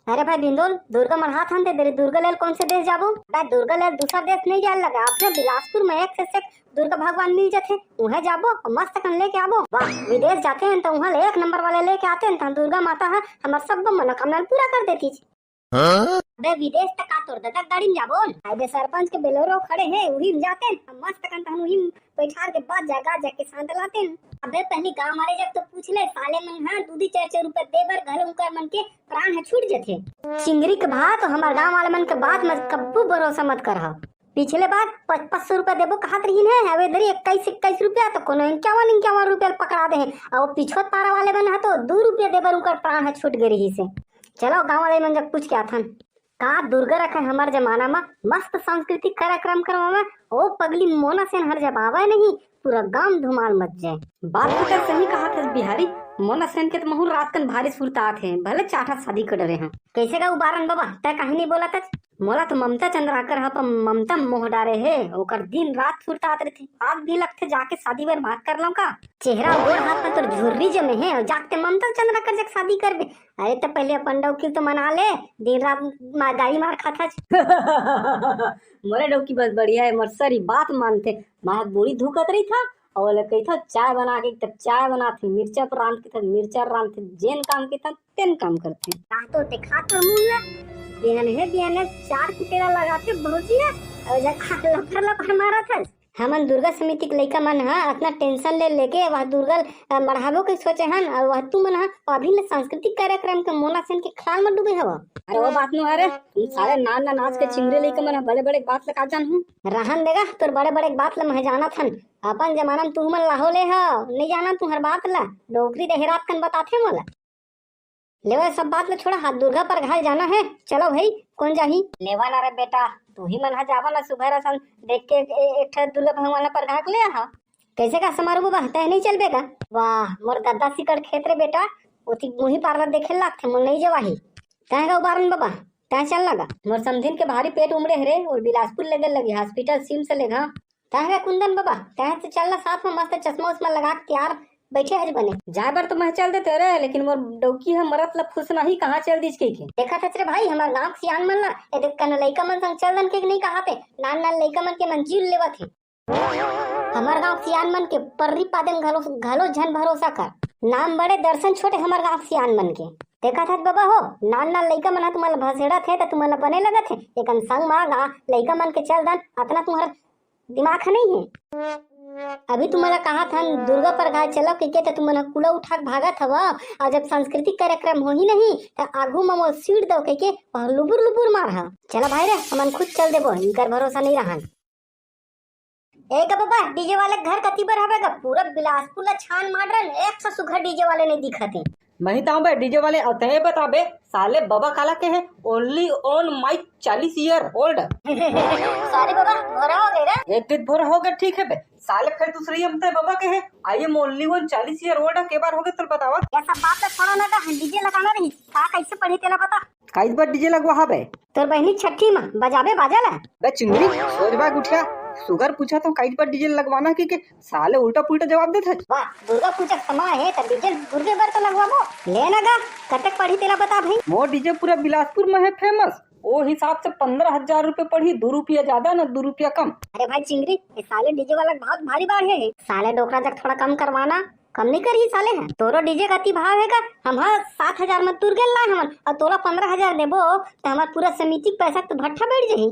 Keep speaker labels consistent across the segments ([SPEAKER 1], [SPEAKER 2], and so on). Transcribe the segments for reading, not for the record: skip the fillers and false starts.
[SPEAKER 1] अरे भाई बिंदुल दुर्गा मरहा था तेरे दुर्गा लेल कौन से देश जाबो भाई दुर्गा लेल दूसरा देश नहीं जाए लगा अपने बिलासपुर में एक से एक दुर्गा भगवान मिल जाते वहाँ जाबो मस्त कन लेके आबो वाह विदेश जाते हैं तो वहाँ एक नंबर वाले लेके आते हैं तो दुर्गा माता है हमार सब मनोकामना पूरा कर देती अबे विदेश तक का तोड़ दादा गाड़ी में जाबो अबे सरपंच के बेलोरो खड़े हैं वही में जाते हैं मस्त कन हम वही बैठार के बाद जगह जाके शांत लाते हैं अबे पहले गांव वाले जब तो पूछ ले साले मन हां दूधी 4-4 रुपए देबर घर उनकर मन के प्राण है छूट जथे चिंगरी के भात तो हमार गांव वाले मन के बात मत कब्बू भरोसा मत करहा पिछले बार 500 रुपए देबो कहत रही है हवे दरी 21 रुपया तो कोनो 51 रुपया पकड़ा दे और पिछोत पारा वाले मन है तो 2 रुपया देबर उनकर प्राण है छूट गई रही से चलो गांव वाले मन जब पूछ के आथन का दुर्गा रखे हमार जमाना में मस्त सांस्कृतिक कार्यक्रम करवा ओ पगली मोना सेन हर जब आवे नहीं पूरा गांव धुमाल मच जाए बात तो सही कहा था बिहारी मोना सेन के तो महू रात कन भारी सुरतात है भले चाठा शादी कर रहे हैं कैसे का उबारन बाबा तय कहीं नहीं बोला था मोला तो ममता चंद्राकर हा पर ममता मोह डारे है ओकर दिन रात सुरतात रहे आज भी लगते जाके शादी बर बात कर लो का चेहरा गोड़ हाथ में तो झुर्री जमे है और जाके ममता चंद्राकर जब शादी करबे अरे तो पहले अपन डौकी तो मना ले दिन रात गाड़ी मार खाता मोरे डौकी बस बढ़िया है मरसरी बात मानते माँ बूढ़ी धुकत रही था और कही था चाय बना के तब चाय बनाते मिर्चा पर रांधते थे मिर्चा रांधते जेन काम के था तेन काम करते तो देखा तो मुंह बिहान 4 कुटेरा लगाते भौजिया और जब खा लफर मारा था हमन दुर्गा समिति के लइका मन हा इतना टेंशन ले लेके वह दुर्गा मढ़ाबो के सोचे हन और वह तू मन हा अभी ले सांस्कृतिक कार्यक्रम के मोना सेन के ख्याल में डूबे हवा अरे वो बात नु अरे सारे नान नाच के चिंगरे लइका मन बड़े बड़े बात लगा जान हूं रहन देगा तोर बड़े बड़े बात ल मह जाना थन अपन जमाना में तू मन लाहो ले हा नहीं जाना तू हर बात ला डोकरी देहरात कन बताथे मोला लेवा सब बात में छोड़ा हाथ दुर्गा पर घाल जाना है चलो भाई कौन जाही लेवा ना रे बेटा तू ही मन जावा ना सुबह रसन देख के एक दुर्गा भगवान पर घाक ले हा कैसे का समारोह बाबा तय नहीं चलबेगा वाह मोर दादा सिकड़ खेत रे बेटा ओती मुही पार्लर देखे लागथे मोर नहीं जवाही तय का उबारन बाबा तय चल लगा मोर समधिन के भारी पेट उमड़े हरे और बिलासपुर लगे लगी हॉस्पिटल सिम से लेगा तय का कुंदन बाबा तय से चलना साथ में मस्त चश्मा उस्मा लगा के तैयार बैठे हज बने जाए बर तो मैं चल देते रे लेकिन मोर डौकी है मरत ला फुस नहीं कहाँ चल दीज के देखा था रे भाई हमार गांव सियान मन ला ए देख कन लइका मन संग चल दन के नहीं कहाते नान नान लइका मन के मंजील लेवा थे हमार गांव सियान मन के पर्री पादन घलो झन भरोसा कर नाम बड़े दर्शन छोटे हमार गांव सियान मन के देखा था बाबा हो नान नान लइका मन तुम्हारा भसेड़ा थे तो तुम्हारा बने लगा थे लेकिन संग मांगा लइका मन के चल दन अतना तुम्हारा दिमाग नहीं है अभी तुम्हारा कहा था दुर्गा पर घाट चलो क्योंकि तो तुम्हारा कुला उठा भागा था और जब सांस्कृतिक कार्यक्रम हो ही नहीं तो आगू में सीट दो के और लुबुर लुबुर मार चलो भाई रे हमन खुद चल देबो इनकर भरोसा नहीं रहा एक बाबा डीजे वाले घर कति बार हवेगा पूरा बिलासपुर ला छान मार रन 100 सुघर डीजे वाले नहीं दिखते
[SPEAKER 2] नहीं ताऊ बे डीजे वाले अतः बताबे साले बाबा काला के है only on mic 40 year old
[SPEAKER 1] sorry बाबा भोरा हो गए रे
[SPEAKER 2] एक दिन भोरा हो गया ठीक है बे साले फिर दूसरी हमते बाबा के है I am only on 40 year old के बार हो गए तो बतावा
[SPEAKER 1] ऐसा बात तो छोड़ा ना का डीजे लगाना नहीं का कैसे पढ़ी तेला पता
[SPEAKER 2] काई बार डीजे लगवा बे
[SPEAKER 1] तोर बहनी छठी में बजाबे बाजा ला
[SPEAKER 2] बे चिंगड़ी सोचबा उठिया सुगर पूछा तो काई पर डीजे लगवाना की के साले उल्टा पुल्टा जवाब देथे
[SPEAKER 1] वाह दुर्गा पूजा समय है त डीजे दुर्गे बर तो लगवाबो लेना गा कतक पढ़ी तेरा बता भाई
[SPEAKER 2] मोर डीजे पूरा बिलासपुर में है फेमस वो हिसाब से 15,000 रुपए पड़ी 2 रुपया ज्यादा ना 2 रुपया कम
[SPEAKER 1] अरे भाई चिंगरी ये साले डीजे वाला बहुत भारी बार है साले डोकरा जब थोड़ा कम करवाना कम नहीं करी साले हैं तोरो डीजे कति भाव है हम 7,000 में तुर गेल ला हमन और तोरा 15,000 देबो तो हमार पूरा समिति पैसा तो भट्ठा बैठ जाही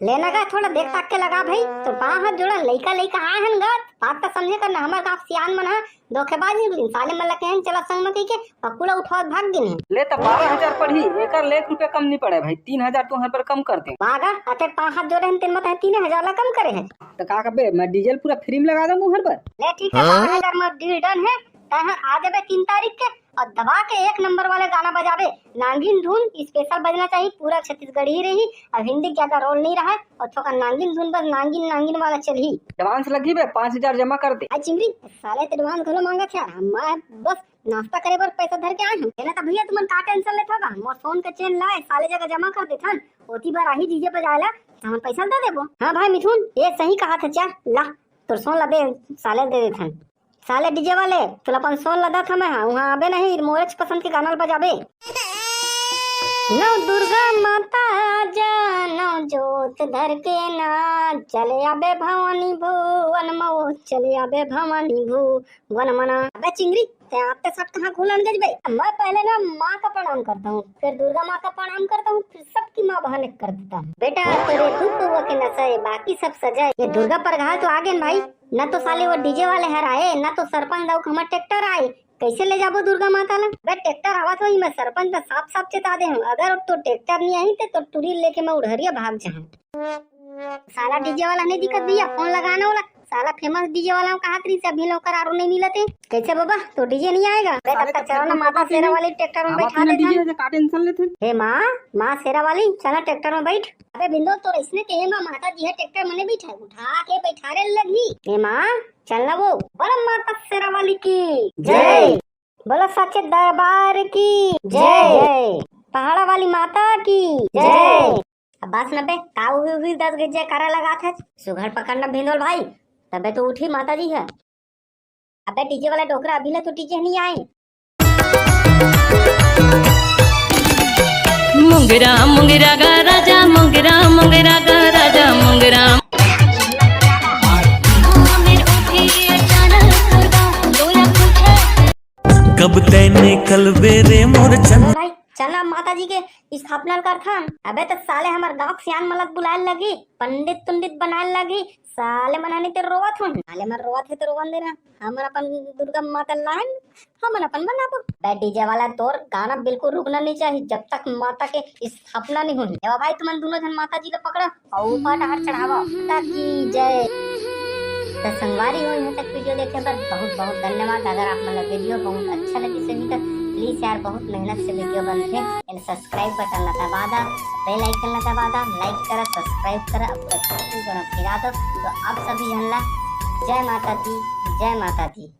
[SPEAKER 1] लेना का थोड़ा देख ताक के लगा भाई तो पा हाथ जोड़ा लइका लइका आहन गा बात तो समझे करना हमार गांव सियान मन है धोखेबाज नहीं साले मन लके चला संग में के पकुड़ा उठावत भाग गिन
[SPEAKER 2] ले तो 12,000 पड़ी एकर 1 रुपया कम नहीं पड़े भाई 3,000 तुहर पर कम कर दे
[SPEAKER 1] भागा अते पा हाथ जोड़े हम तेन मत 3,000 ला कम करे है
[SPEAKER 2] तो का बे मैं डीजल पूरा फ्री में लगा दूं मुहर पर
[SPEAKER 1] ले ठीक है 12,000 में डील डन है तहां आ जाबे 3 तारीख के और दबा के 1 नंबर वाले गाना बजाबे नांगिन धुन स्पेशल बजना चाहिए पूरा छत्तीसगढ़ी ही रही और हिंदी ज्यादा रोल नहीं रहा और थोड़ा नांगिन धुन बस नांगिन नांगिन वाला चली
[SPEAKER 2] एडवांस लगी बे 5,000 जमा कर दे
[SPEAKER 1] चिंगरी साले एडवांस घलो मांगा था मैं बस नाश्ता करे बर पैसा धर के आए हम कहना था भैया तुमन का टेंशन लेत होगा मोर फोन के चेन लाए साले जगह जमा कर देथन ओती बार आही डीजे बजाला हम पैसा दे देबो हां भाई मिथुन ये सही कहा था चल ला तोर सोन ला दे साले दे देथन साले डीजे वाले तुला अपन सोन लदा था मैं वहाँ आबे नहीं मोरेच पसंद के गाना बजाबे नौ दुर्गा माता जानो जोत धर के ना चले आबे भवानी भुवन मो चले आबे भवानी भुवन मना। अबे चिंगरी ते आपके साथ कहाँ घुलन गज बे? मैं पहले ना माँ का प्रणाम करता हूँ, फिर दुर्गा माँ का प्रणाम करता हूँ, फिर सबकी माँ बहन कर देता हूँ। बेटा तेरे धूप के नशे बाकी सब सजाए, ये दुर्गा प्रघात तो आगे भाई। न तो साले वो डीजे वाले हर आए, न तो सरपंच दाऊ हमारे ट्रैक्टर आए, कैसे ले जाबो दुर्गा माता ला? बे ट्रैक्टर आवा तो मैं सरपंच साफ साफ चेता दे हूँ, अगर तो ट्रैक्टर नहीं आई तो टूरी लेके मैं उड़हरिया भाग जाऊँ। साला डीजे वाला नहीं दिक्कत भैया, फोन लगाना वाला साला फेमस डीजे वाला कहा करी से अभी लोग करारो नहीं मिलते। कैसे बाबा तो डीजे नहीं आएगा? बेटा चलो ना माता शेरा वाली ट्रैक्टर में बैठा देते
[SPEAKER 2] का टेंशन लेते।
[SPEAKER 1] हे माँ शेरा वाली चला ट्रैक्टर में बैठ। अबे बिंदो तो इसने कहे माता जी है ट्रैक्टर मैंने बैठा उठा के बैठाने लगी। हे माँ चलना वो बोलो माता शेरा वाली की जय, बोलो सच्चे दरबार की जय, पहाड़ा वाली माता की जय। अब बस नब्बे काऊ भी 10 गज्जे करा लगा था सुघर पकड़ना भिंदोल भाई, तबे तो उठी माता जी है। अबे डीजे वाला डोकरा अभी तो डीजे नहीं आए।
[SPEAKER 3] मुंगरा मुंगरा गा राजा मुंगरा मुंगरा गा राजा मुंगरा
[SPEAKER 4] कब तैने कल बेरे मोर चंद
[SPEAKER 1] भाई चला माता जी के स्थापना कर थान। अबे तो साले हमार गाँव सियान मलक बुलाए लगी, पंडित तुंडित बनाए लगी, साले मनाने ते रोवत हूँ। साले मर रोवत है तो रोवन देना, हमर अपन दुर्गा माता लाइन हम अपन बनाबो। बे डीजे वाला तोर गाना बिल्कुल रुकना नहीं चाहिए जब तक माता के स्थापना नहीं हुई। एवा भाई तुम दोनों जन माता जी को पकड़ा और ऊपर हाथ चढ़ावा माता की जय। तो संगवारी हुई है तक वीडियो देखे पर बहुत बहुत धन्यवाद। अगर आप मतलब वीडियो बहुत अच्छा लगे सभी तो प्लीज यार बहुत मेहनत से वीडियो बनते हैं, सब्सक्राइब बटन दबा दा, बेल आइकन दबा दा, लाइक करा सब्सक्राइब करा, अब फिरा दो। तो आप सभी जानना जय माता दी जय माता दी।